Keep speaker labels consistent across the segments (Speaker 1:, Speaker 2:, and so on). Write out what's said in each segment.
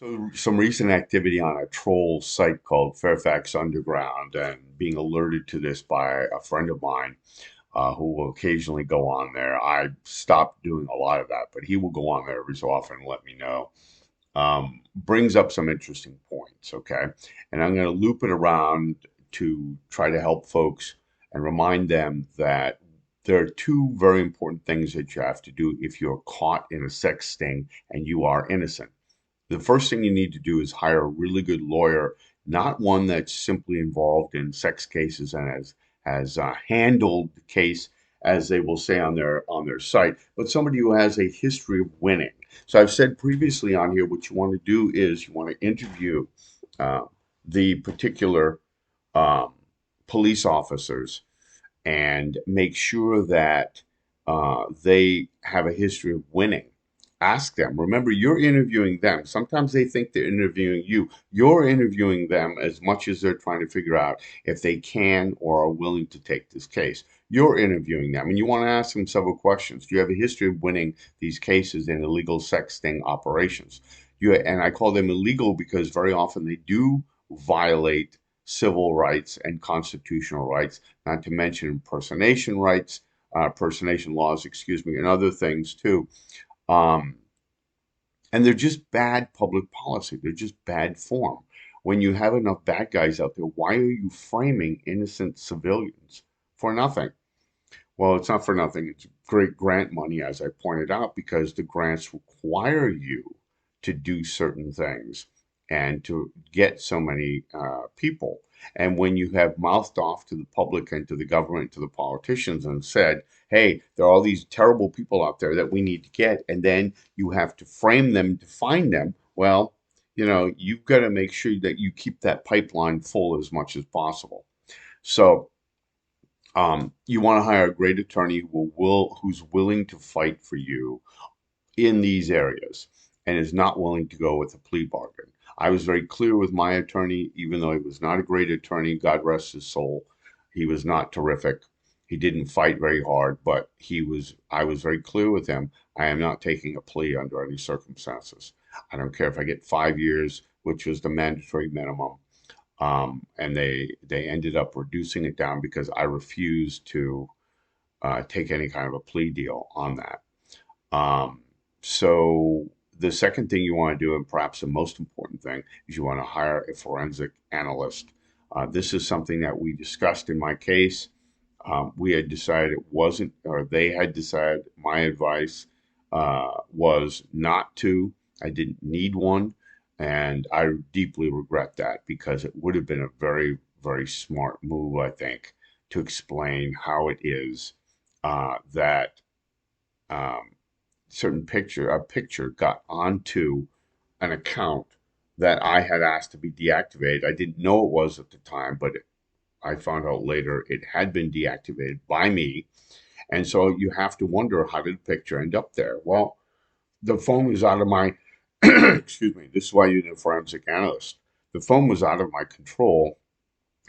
Speaker 1: So some recent activity on a troll site called Fairfax Underground, and being alerted to this by a friend of mine who will occasionally go on there. I stopped doing a lot of that, but he will go on there every so often and let me know. Brings up some interesting points, okay? And I'm going to loop it around to try to help folks and remind them that there are two very important things that you have to do if you're caught in a sex sting and you are innocent. The first thing you need to do is hire a really good lawyer, not one that's simply involved in sex cases and has handled the case as they will say on their site, but somebody who has a history of winning. So I've said previously on here, what you want to do is you want to interview uh, the particular um, police officers and make sure that they have a history of winning. Ask them. Remember, you're interviewing them. Sometimes they think they're interviewing you. You're interviewing them as much as they're trying to figure out if they can or are willing to take this case. You're interviewing them, and you want to ask them several questions. Do you have a history of winning these cases in illegal sex sting operations? And I call them illegal because very often they do violate civil rights and constitutional rights, not to mention impersonation rights, impersonation laws, excuse me, and other things too. Um, and they're just bad public policy. They're just bad form. When you have enough bad guys out there, why are you framing innocent civilians for nothing? Well, it's not for nothing. It's great grant money, as I pointed out, because the grants require you to do certain things and to get so many people. And when you have mouthed off to the public and to the government, to the politicians, and said, hey, there are all these terrible people out there that we need to get, and then you have to frame them to find them, well, you've got to make sure that you keep that pipeline full as much as possible. So, you want to hire a great attorney who's willing to fight for you in these areas and is not willing to go with a plea bargain. I was very clear with my attorney, even though he was not a great attorney, God rest his soul. He was not terrific. He didn't fight very hard, but I was very clear with him. I am not taking a plea under any circumstances. I don't care if I get 5 years, which was the mandatory minimum. And they ended up reducing it down because I refused to take any kind of a plea deal on that. Um, so the second thing you want to do, and perhaps the most important thing, is you want to hire a forensic analyst. This is something that we discussed in my case. We had decided it wasn't, or they had decided my advice was not to. I didn't need one. And I deeply regret that because it would have been a very, very smart move, I think, to explain how it is that um, a picture got onto an account that I had asked to be deactivated. I didn't know it was at the time, but I found out later it had been deactivated by me. And so you have to wonder, how did the picture end up there? Well, the phone was out of my, excuse me, this is why you need a forensic analyst. The phone was out of my control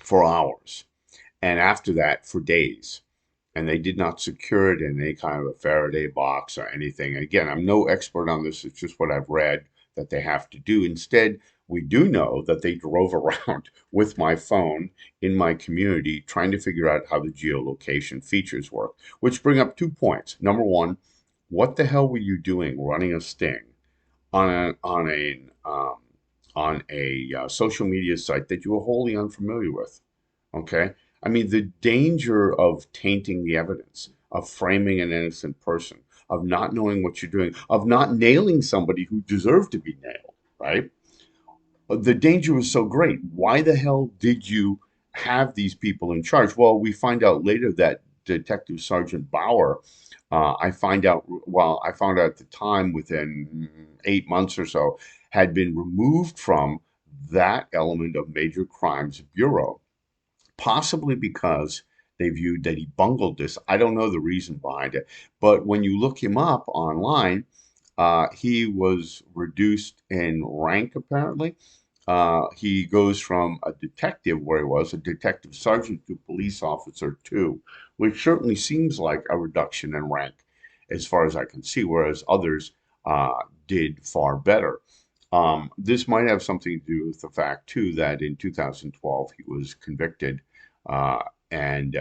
Speaker 1: for hours. And after that, for days. And they did not secure it in any kind of a Faraday box or anything. Again, I'm no expert on this. It's just what I've read that they have to do. Instead, we do know that they drove around with my phone in my community trying to figure out how the geolocation features work, which bring up 2 points. Number one, what the hell were you doing running a sting on a social media site that you were wholly unfamiliar with? Okay. I mean, the danger of tainting the evidence, of framing an innocent person, of not knowing what you're doing, of not nailing somebody who deserved to be nailed, right? The danger was so great. Why the hell did you have these people in charge? Well, we find out later that Detective Sergeant Bauer, I found out at the time within 8 months or so, had been removed from that element of Major Crimes Bureau, possibly because they viewed that he bungled this. I don't know the reason behind it, but when you look him up online, he was reduced in rank apparently. He goes from a detective, where he was a detective sergeant, to police officer two, which certainly seems like a reduction in rank as far as I can see, whereas others did far better. This might have something to do with the fact, too, that in 2012 he was convicted uh, and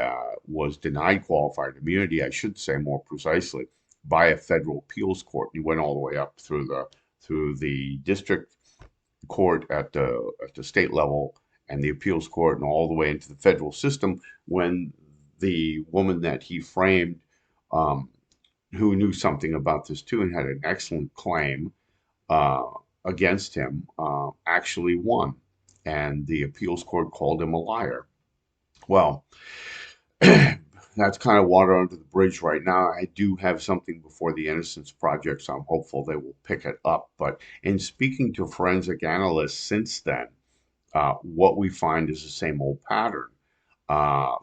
Speaker 1: was denied qualified immunity, I should say more precisely, by a federal appeals court. He went all the way up through the district court at the state level and the appeals court and all the way into the federal system when the woman that he framed, um, who knew something about this too and had an excellent claim uh, against him, actually won. And the appeals court called him a liar. Well, that's kind of water under the bridge right now. I do have something before the Innocence Project, so I'm hopeful they will pick it up. But in speaking to forensic analysts since then, what we find is the same old pattern.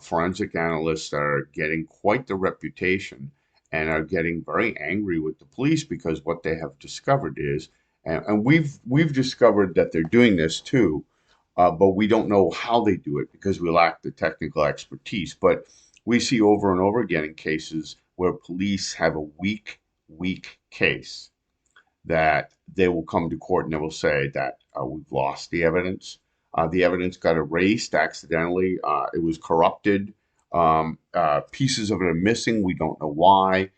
Speaker 1: Forensic analysts are getting quite the reputation and are getting very angry with the police because what they have discovered is, and we've discovered that they're doing this too, but we don't know how they do it because we lack the technical expertise. But we see over and over again in cases where police have a weak case that they will come to court and they will say that we've lost the evidence. The evidence got erased accidentally. It was corrupted. Pieces of it are missing. We don't know why.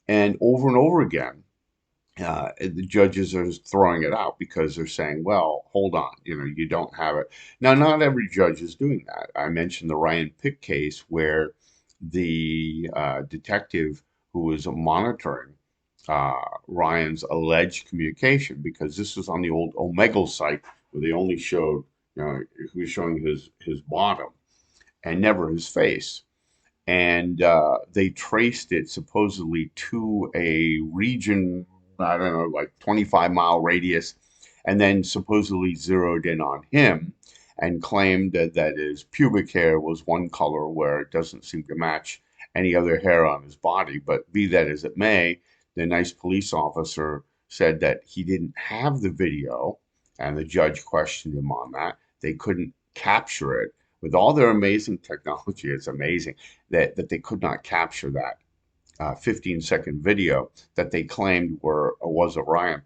Speaker 1: And over again, the judges are throwing it out because they're saying, well, hold on, you don't have it. Now, not every judge is doing that. I mentioned the Ryan Pick case where the detective who was monitoring Ryan's alleged communication, because this was on the old Omegle site where they only showed, he was showing his bottom and never his face. And they traced it supposedly to a region, I don't know, like 25-mile radius, and then supposedly zeroed in on him and claimed that his pubic hair was one color where it doesn't seem to match any other hair on his body. But be that as it may, the nice police officer said that he didn't have the video, and the judge questioned him on that. They couldn't capture it. With all their amazing technology, it's amazing that they could not capture that 15-second video that they claimed was Orion.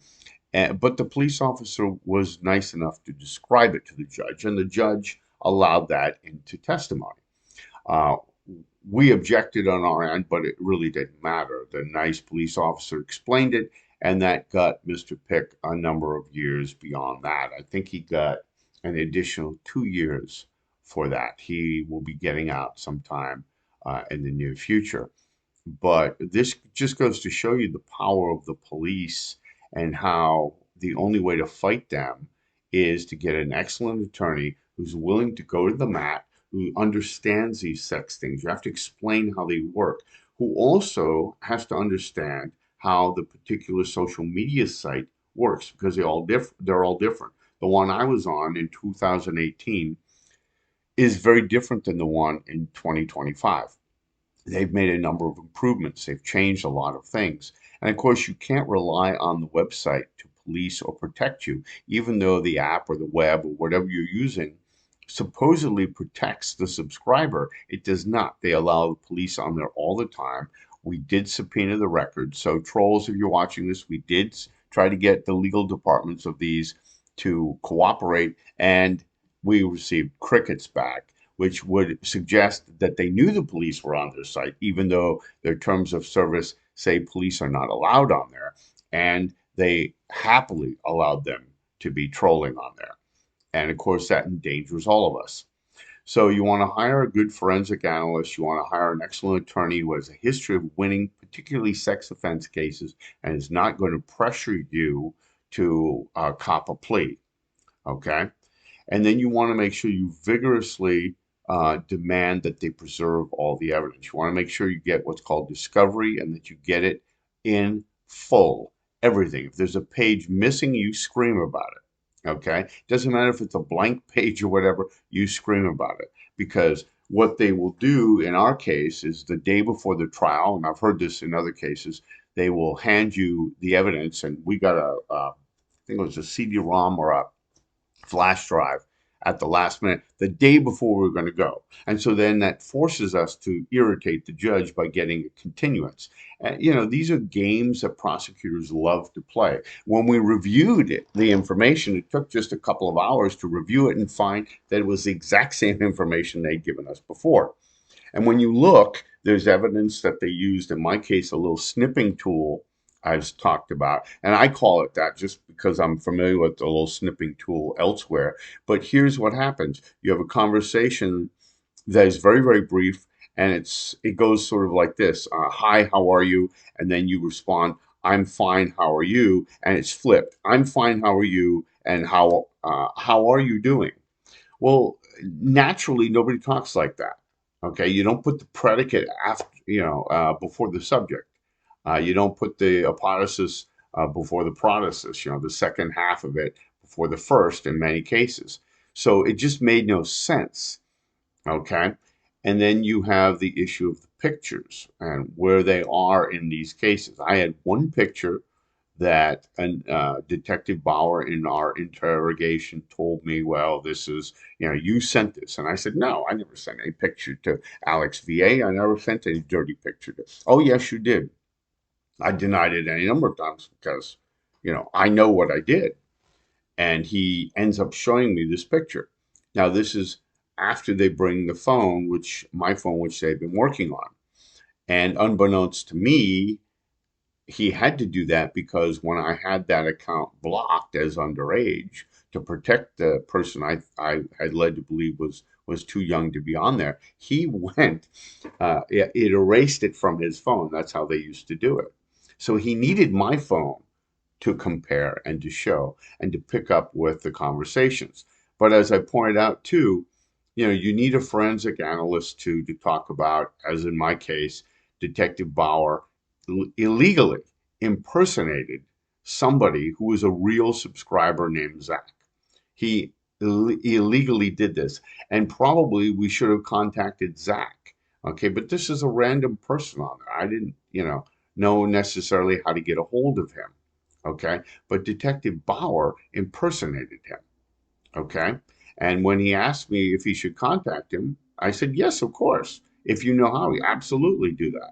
Speaker 1: But the police officer was nice enough to describe it to the judge, and the judge allowed that into testimony. Uh, we objected on our end, but it really didn't matter. The nice police officer explained it, and that got Mr. Pick a number of years beyond that. I think he got an additional 2 years for that. He will be getting out sometime in the near future. But this just goes to show you the power of the police and how the only way to fight them is to get an excellent attorney who's willing to go to the mat, who understands these sex things. You have to explain how they work, who also has to understand how the particular social media site works because they're all different. The one I was on in 2018 is very different than the one in 2025. They've made a number of improvements. They've changed a lot of things. And of course, you can't rely on the website to police or protect you, even though the app or the web or whatever you're using supposedly protects the subscriber. It does not. They allow the police on there all the time. We did subpoena the records. So, trolls, if you're watching this, we did try to get the legal departments of these to cooperate, and we received crickets back, which would suggest that they knew the police were on their site, even though their terms of service say police are not allowed on there. And they happily allowed them to be trolling on there. And of course, that endangers all of us. So you want to hire a good forensic analyst. You want to hire an excellent attorney who has a history of winning, particularly sex offense cases, and is not going to pressure you to cop a plea. Okay. And then you want to make sure you vigorously demand that they preserve all the evidence. You want to make sure you get what's called discovery and that you get it in full, everything. If there's a page missing, you scream about it. Okay? Doesn't matter if it's a blank page or whatever, you scream about it. Because what they will do in our case is the day before the trial, and I've heard this in other cases, they will hand you the evidence, and we got I think it was a CD-ROM or a flash drive at the last minute, the day before we're going to go. And so then that forces us to irritate the judge by getting a continuance. These are games that prosecutors love to play. When we reviewed the information, it took just a couple of hours to review it and find that it was the exact same information they'd given us before. And when you look, there's evidence that they used, in my case, a little snipping tool I've talked about. And I call it that just because I'm familiar with the little snipping tool elsewhere. But here's what happens. You have a conversation that is very, very brief, and it goes sort of like this. Hi, how are you? And then you respond, I'm fine, how are you? And it's flipped. I'm fine, how are you? And how are you doing? Well, naturally, nobody talks like that. Okay, you don't put the predicate after, before the subject. You don't put the apodosis before the prodosis. The second half of it before the first in many cases. So it just made no sense. Okay, and then you have the issue of the pictures and where they are in these cases. I had one picture that Detective Bauer in our interrogation told me, well, this is, you sent this. And I said, no, I never sent any picture to Alex VA. I never sent any dirty picture to. Oh, yes, you did. I denied it any number of times because, I know what I did. And he ends up showing me this picture. Now, this is after they bring the phone, my phone, which they've been working on. And unbeknownst to me, he had to do that because when I had that account blocked as underage to protect the person I had led to believe was too young to be on there, he went, it erased it from his phone. That's how they used to do it. So he needed my phone to compare and to show and to pick up with the conversations. But as I pointed out too, you need a forensic analyst to talk about, as in my case, Detective Bauer illegally impersonated somebody who was a real subscriber named Zach. He illegally did this, and probably we should have contacted Zach. Okay, but this is a random person on there. I didn't, know necessarily how to get a hold of him. Okay, but Detective Bauer impersonated him. Okay, and when he asked me if he should contact him, I said, yes, of course. If you know how, we absolutely do that.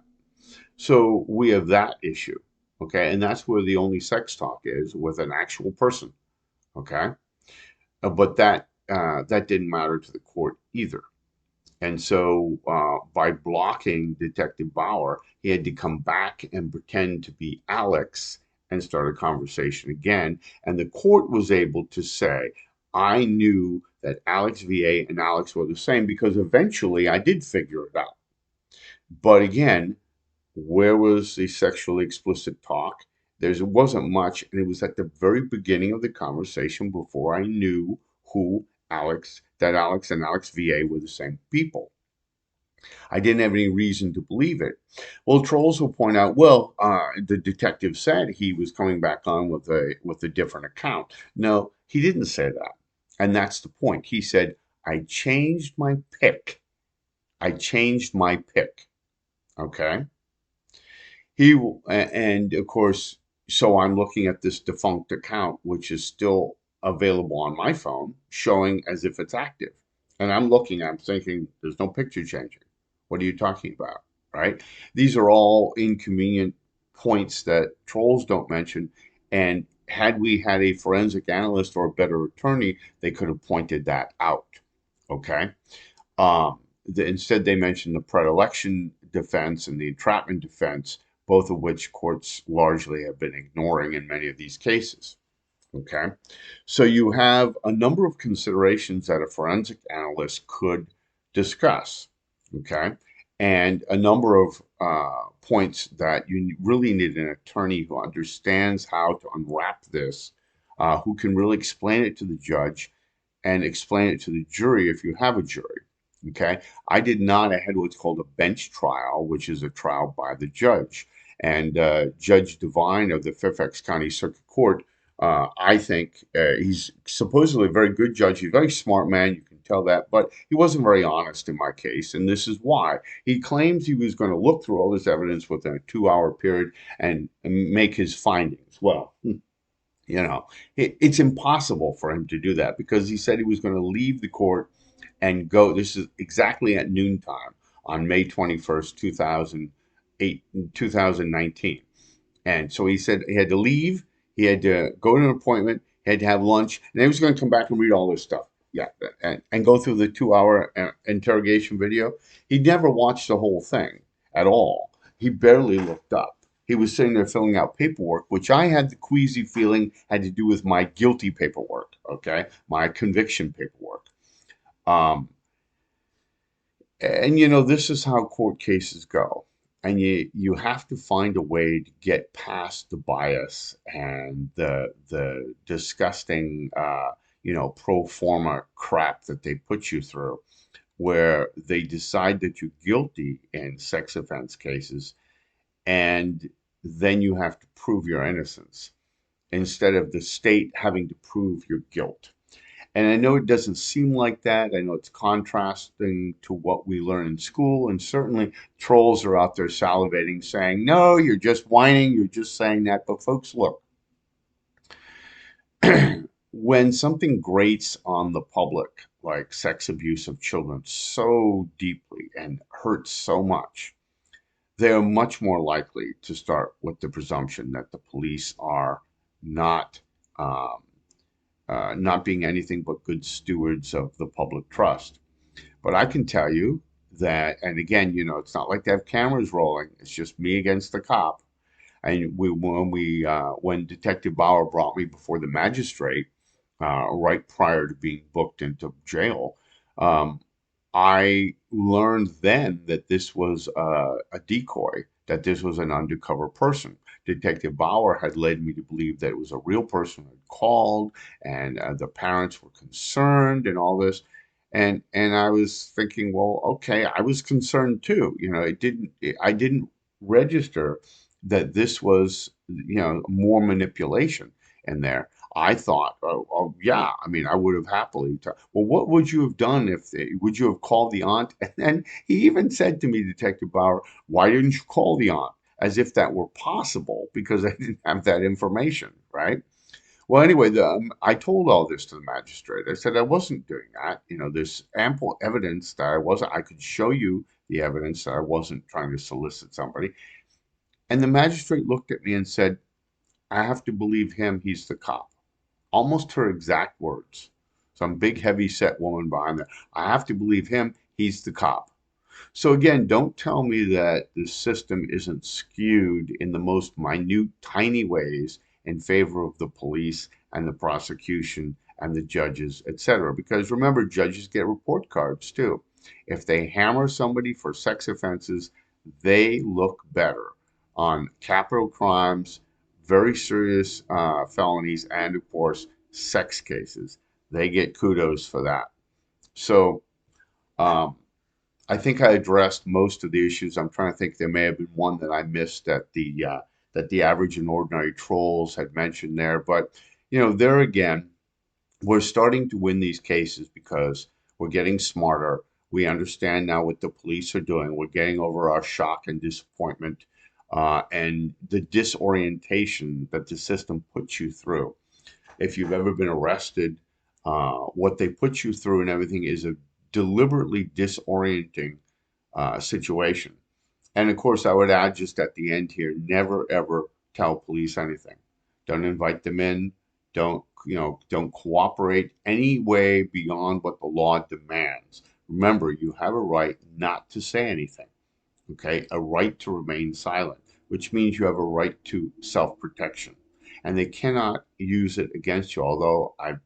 Speaker 1: So we have that issue. Okay, and that's where the only sex talk is with an actual person. Okay, but that didn't matter to the court either. And so by blocking Detective Bauer, he had to come back and pretend to be Alex and start a conversation again. And the court was able to say, I knew that Alex VA and Alex were the same because eventually I did figure it out. But again, where was the sexually explicit talk? There wasn't much, and it was at the very beginning of the conversation before I knew that Alex and Alex VA were the same people. I didn't have any reason to believe it. Well, trolls will point out, well, the detective said he was coming back on with a different account. No, he didn't say that, and that's the point. He said, "I changed my pick. I changed my pick." Okay. And of course, so I'm looking at this defunct account, which is still available on my phone, showing as if it's active. And I'm thinking, there's no picture changing. What are you talking about? Right? These are all inconvenient points that trolls don't mention. And had we had a forensic analyst or a better attorney, they could have pointed that out. Okay. Instead, they mentioned the predilection defense and the entrapment defense, both of which courts largely have been ignoring in many of these cases. Okay, so you have a number of considerations that a forensic analyst could discuss. Okay, and a number of points that you really need an attorney who understands how to unwrap this, who can really explain it to the judge and explain it to the jury if you have a jury. Okay, I did not. I had what's called a bench trial, which is a trial by the judge. And Judge Devine of the Fairfax County Circuit Court, I think he's supposedly a very good judge. He's a very smart man, you can tell that, but he wasn't very honest in my case. And this is why. He claims he was going to look through all this evidence within a 2-hour period and make his findings. Well, You know, it's impossible for him to do that because he said he was going to leave the court and go. This is exactly at noontime on May 21st, 2008, 2019. And so he said he had to leave, he had to go to an appointment, he had to have lunch, and then he was going to come back and read all this stuff. Yeah, and go through the 2 hour interrogation video. He never watched the whole thing at all. He barely looked up. He was sitting there filling out paperwork, which I had the queasy feeling had to do with my guilty paperwork, okay, my conviction paperwork. Um, and this is how court cases go. And you have to find a way to get past the bias and the disgusting pro forma crap that they put you through, where they decide that you're guilty in sex offense cases, and then you have to prove your innocence instead of the state having to prove your guilt. And I know it doesn't seem like that. I know it's contrasting to what we learn in school. And certainly trolls are out there salivating, saying, no, you're just whining, you're just saying that. But folks, look, when something grates on the public, like sex abuse of children, so deeply and hurts so much, they are much more likely to start with the presumption that the police are not um, not being anything but good stewards of the public trust. But I can tell you that, and again, it's not like they have cameras rolling. It's just me against the cop. And when Detective Bauer brought me before the magistrate, right prior to being booked into jail, um, I learned then that this was a decoy, that this was an undercover person. Detective Bauer had led me to believe that it was a real person who had called, and the parents were concerned, and all this. And I was thinking, well, okay, I was concerned too. I didn't register that this was, more manipulation in there. I thought, oh yeah, I mean, I would have happily. Well, what would you have done would you have called the aunt? And then he even said to me, Detective Bauer, why didn't you call the aunt? As if that were possible because I didn't have that information, right? Well, anyway, I told all this to the magistrate. I said I wasn't doing that. There's ample evidence that I wasn't. I could show you the evidence that I wasn't trying to solicit somebody. And the magistrate looked at me and said, I have to believe him. He's the cop. Almost her exact words. Some big, heavy set woman behind that. I have to believe him. He's the cop. So again, don't tell me that the system isn't skewed in the most minute, tiny ways in favor of the police and the prosecution and the judges, etc. Because remember, judges get report cards too. If they hammer somebody for sex offenses, they look better on capital crimes, very serious felonies, and of course, sex cases. They get kudos for that. So, um, I think I addressed most of the issues. I'm trying to think there may have been one that I missed that the average and ordinary trolls had mentioned there. But there again, we're starting to win these cases because we're getting smarter. We understand now what the police are doing. We're getting over our shock and disappointment and the disorientation that the system puts you through. If you've ever been arrested, what they put you through and everything is a deliberately disorienting situation. And of course, I would add just at the end here, never ever tell police anything. Don't invite them in. Don't cooperate any way beyond what the law demands. Remember, you have a right not to say anything. Okay, a right to remain silent, which means you have a right to self-protection, and they cannot use it against you. Although I've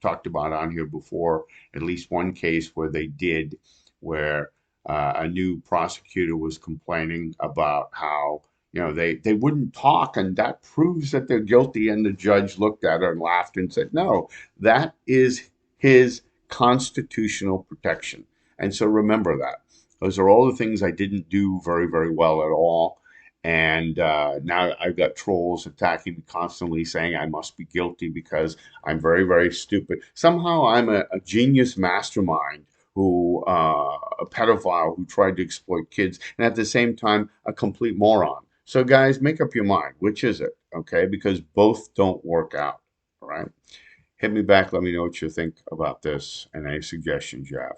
Speaker 1: talked about on here before at least one case where they did, where a new prosecutor was complaining about how they wouldn't talk, and that proves that they're guilty. And the judge looked at her and laughed and said, "No, that is his constitutional protection." And so remember that. Those are all the things I didn't do very, very well at all. And now I've got trolls attacking me constantly saying I must be guilty because I'm very, very stupid. Somehow I'm a genius mastermind who, a pedophile who tried to exploit kids, and at the same time, a complete moron. So, guys, make up your mind. Which is it? Okay? Because both don't work out. All right. Hit me back. Let me know what you think about this and any suggestions you have.